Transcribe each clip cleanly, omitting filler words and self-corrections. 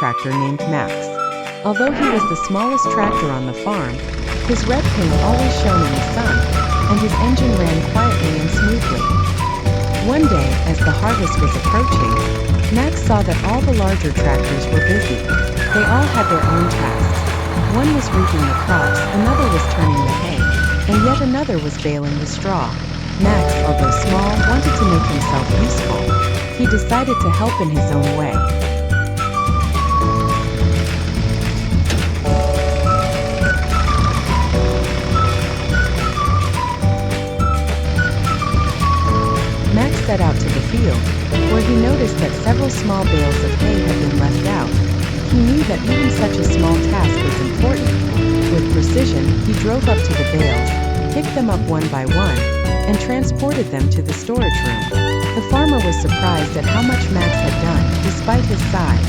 tractor named Max. Although he was the smallest tractor on the farm, his red paint always shone in the sun, and his engine ran quietly and smoothly. One day, as the harvest was approaching, Max saw that all the larger tractors were busy. They all had their own tasks. One was reaping the crops, another was turning the hay, and yet another was baling the straw. Max, although small, wanted to make himself useful. He decided to help in his own way. Max set out to the field, where he noticed that several small bales of hay had been left out. He knew that even such a small task was important. With precision, he drove up to the bales, picked them up one by one, and transported them to the storage room. The farmer was surprised at how much Max had done, despite his size.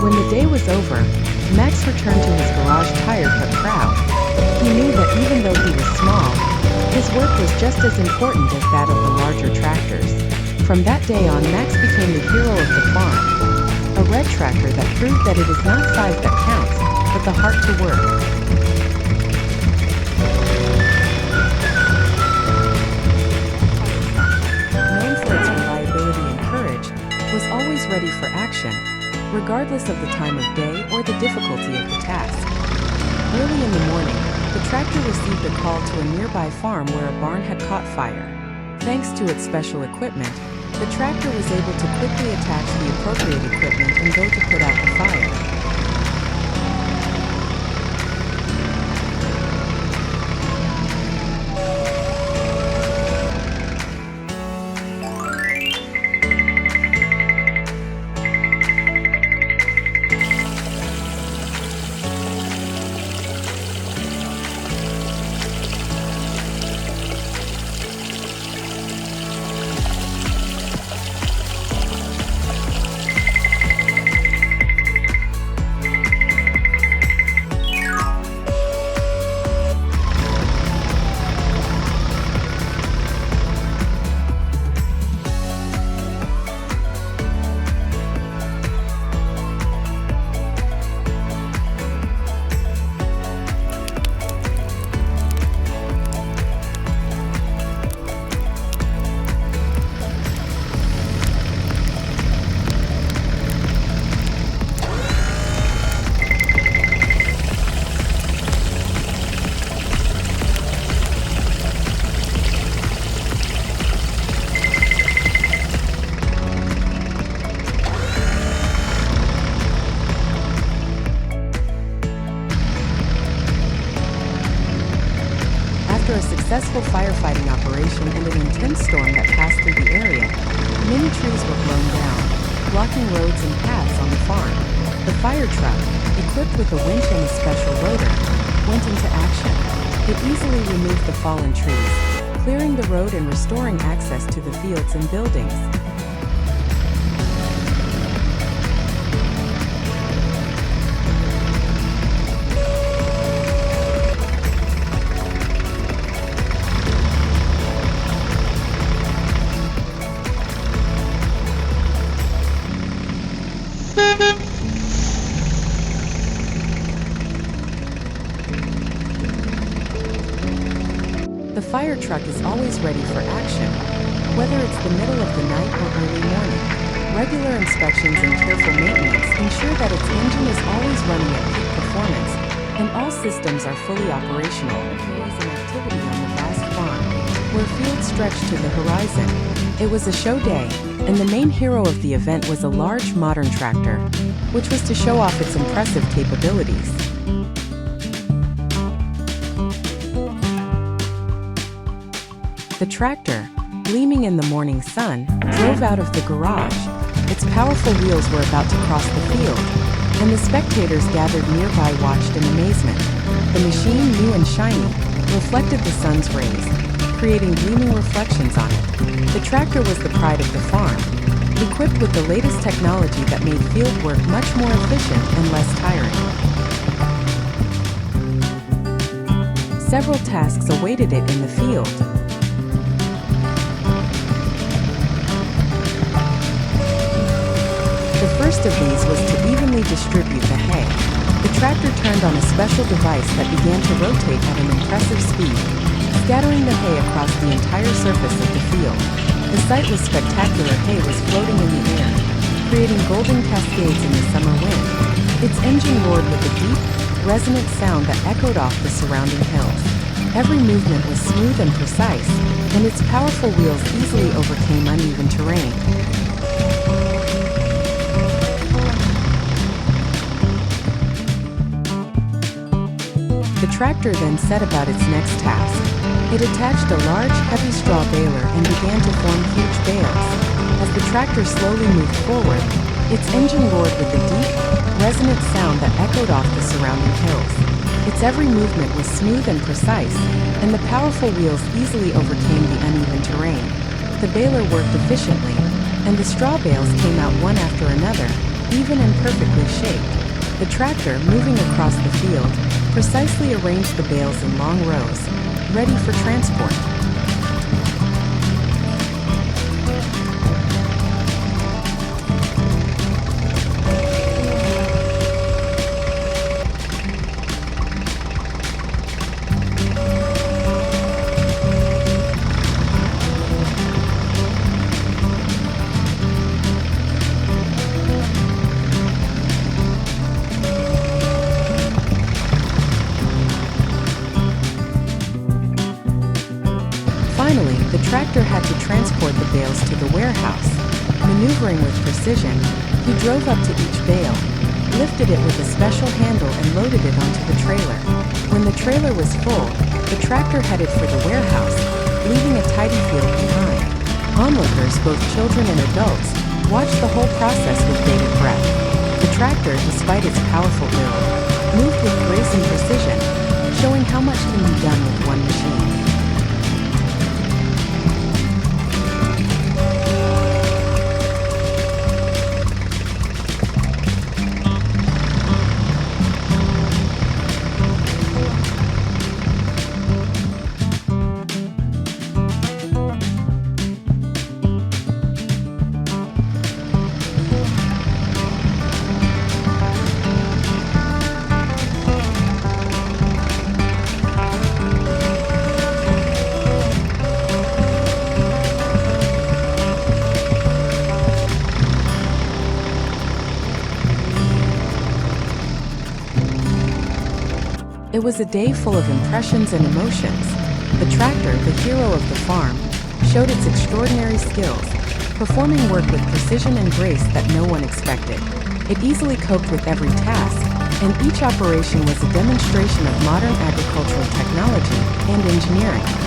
When the day was over, Max returned to his garage tired but proud. He knew that even though he was small, his work was just as important as that of the larger tractors. From that day on, Max became the hero of the farm, a red tractor that proved that it is not size that counts, but the heart to work. Known for its reliability and courage, was always ready for action, regardless of the time of day or the difficulty of the task. Early in the morning, the tractor received a call to a nearby farm where a barn had caught fire. Thanks to its special equipment, the tractor was able to quickly attach the appropriate equipment and go to put out the fire. After a successful firefighting operation and an intense storm that passed through the area, many trees were blown down, blocking roads and paths on the farm. The fire truck, equipped with a winch and a special loader, went into action. It easily removed the fallen trees, clearing the road and restoring access to the fields and buildings. The fire truck is always ready for action, whether it's the middle of the night or early morning. Regular inspections and careful maintenance ensure that its engine is always running at peak performance, and all systems are fully operational. There is an activity on the vast farm. where fields stretched to the horizon. It was a show day, and the main hero of the event was a large modern tractor, which was to show off its impressive capabilities. The tractor, gleaming in the morning sun, drove out of the garage. Its powerful wheels were about to cross the field, and the spectators gathered nearby watched in amazement. The machine, new and shiny, reflected the sun's rays, creating gleaming reflections on it. The tractor was the pride of the farm, equipped with the latest technology that made field work much more efficient and less tiring. Several tasks awaited it in the field. The first of these was to evenly distribute the hay. The tractor turned on a special device that began to rotate at an impressive speed, scattering the hay across the entire surface of the field. The sight was spectacular. Hay was floating in the air, creating golden cascades in the summer wind. Its engine roared with a deep, resonant sound that echoed off the surrounding hills. Every movement was smooth and precise, and its powerful wheels easily overcame uneven terrain. The tractor then set about its next task. It attached a large, heavy straw baler and began to form huge bales. As the tractor slowly moved forward, its engine roared with a deep, resonant sound that echoed off the surrounding hills. Its every movement was smooth and precise, and the powerful wheels easily overcame the uneven terrain. The baler worked efficiently, and the straw bales came out one after another, even and perfectly shaped. The tractor, moving across the field, precisely arranged the bales in long rows, ready for transport. Finally, the tractor had to transport the bales to the warehouse. Maneuvering with precision, he drove up to each bale, lifted it with a special handle and loaded it onto the trailer. When the trailer was full, the tractor headed for the warehouse, leaving a tidy field behind. Onlookers, both children and adults, watched the whole process with bated breath. The tractor, despite its powerful build, moved with grace and precision, showing how much can be done with one machine. It was a day full of impressions and emotions. The tractor, the hero of the farm, showed its extraordinary skills, performing work with precision and grace that no one expected. It easily coped with every task, and each operation was a demonstration of modern agricultural technology and engineering.